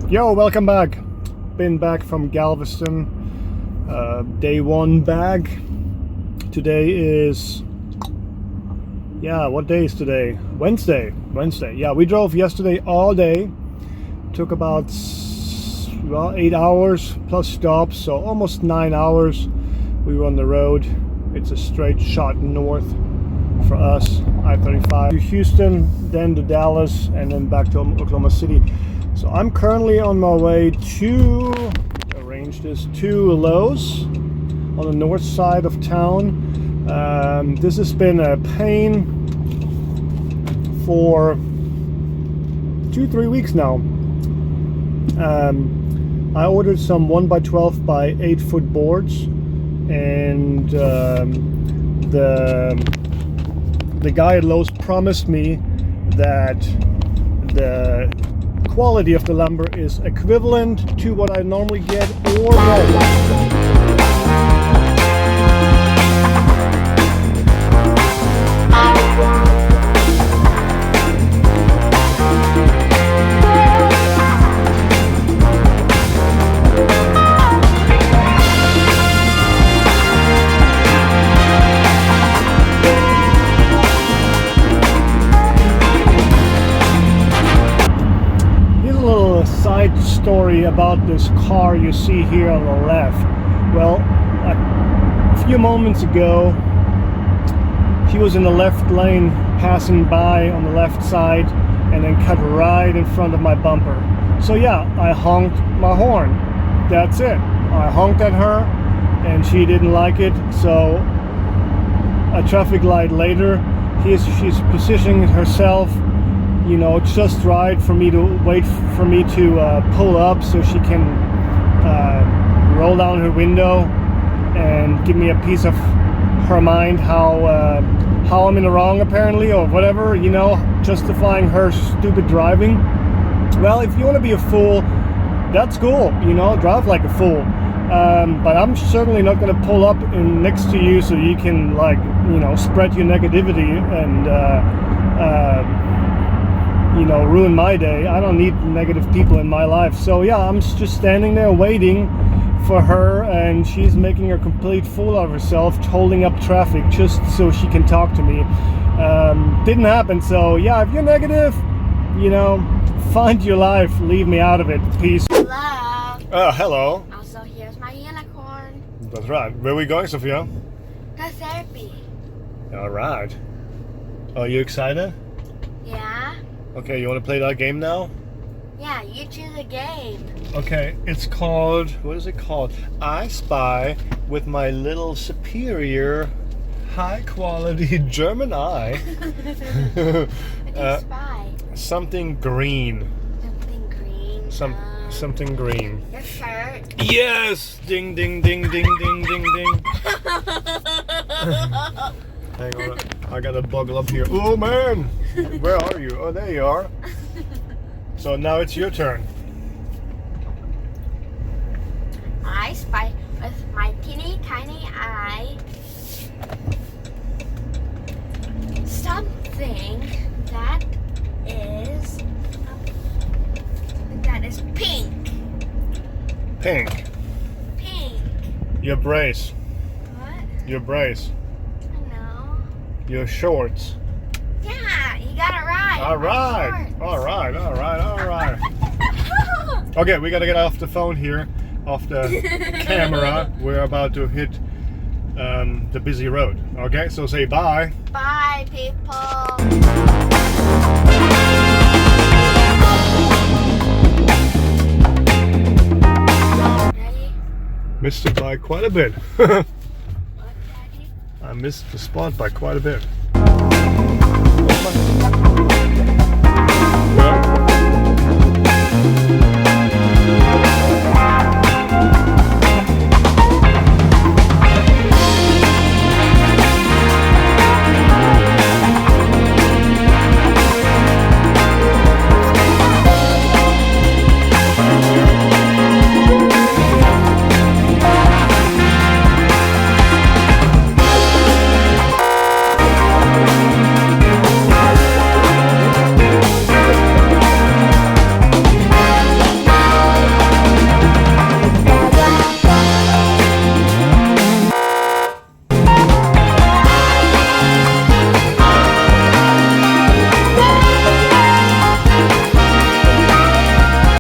Yo, welcome back. Been back from Galveston. Day one back. Today is... Yeah, what day is today? Wednesday. Yeah, we drove yesterday all day. Took about 8 hours plus stops, so almost 9 hours. We were on the road. It's a straight shot north for us, I-35 to Houston, then to Dallas, and then back to Oklahoma City. So I'm currently on my way to Lowe's on the north side of town. This has been a pain for 2-3 weeks now. I ordered some 1x12 by 8 foot boards, and the guy at Lowe's promised me that the quality of the lumber is equivalent to what I normally get or better. Side story about this car you see here on the left. Well, a few moments ago she was in the left lane passing by on the left side and then cut right in front of my bumper. So yeah, I honked my horn. That's it. I honked at her and she didn't like it, so a traffic light later she's positioning herself, you know, just right for me to wait for me to pull up so she can roll down her window and give me a piece of her mind how I'm in the wrong apparently, or whatever, you know, justifying her stupid driving. Well, if you want to be a fool, that's cool, you know, drive like a fool. But I'm certainly not going to pull up next to you so you can, like, you know, spread your negativity and you know, ruin my day. I don't need negative people in my life. So yeah, I'm just standing there waiting for her, and she's making a complete fool of herself, holding up traffic just so she can talk to me. Didn't happen. So yeah, if you're negative, you know, find your life, leave me out of it. Peace. Hello. Hello. Also, here's my unicorn. That's right. Where are we going, Sophia? The therapy. All right. Are you excited? Yeah? Okay, you want to play that game now? Yeah, you choose a game. Okay, it's called, what is it called? I Spy with my little superior, high quality German eye. What do you spy? Something green. Something green. Something green. Your shirt. Yes! Ding, ding, ding, ding, ding, ding, ding. Hang on, I gotta buckle up here. Oh man! Where are you? Oh, there you are. So now it's your turn. I spy with my teeny tiny eye something that is pink. Pink. Pink. Your brace. What? Your brace. No. Your shorts. Yeah, you got it right. All right. All right. Okay, we gotta get off the phone here, off the camera. We're about to hit the busy road. Okay, so say bye. Bye, people. Ready? Missed it by quite a bit. What, Daddy? I missed the spot by quite a bit.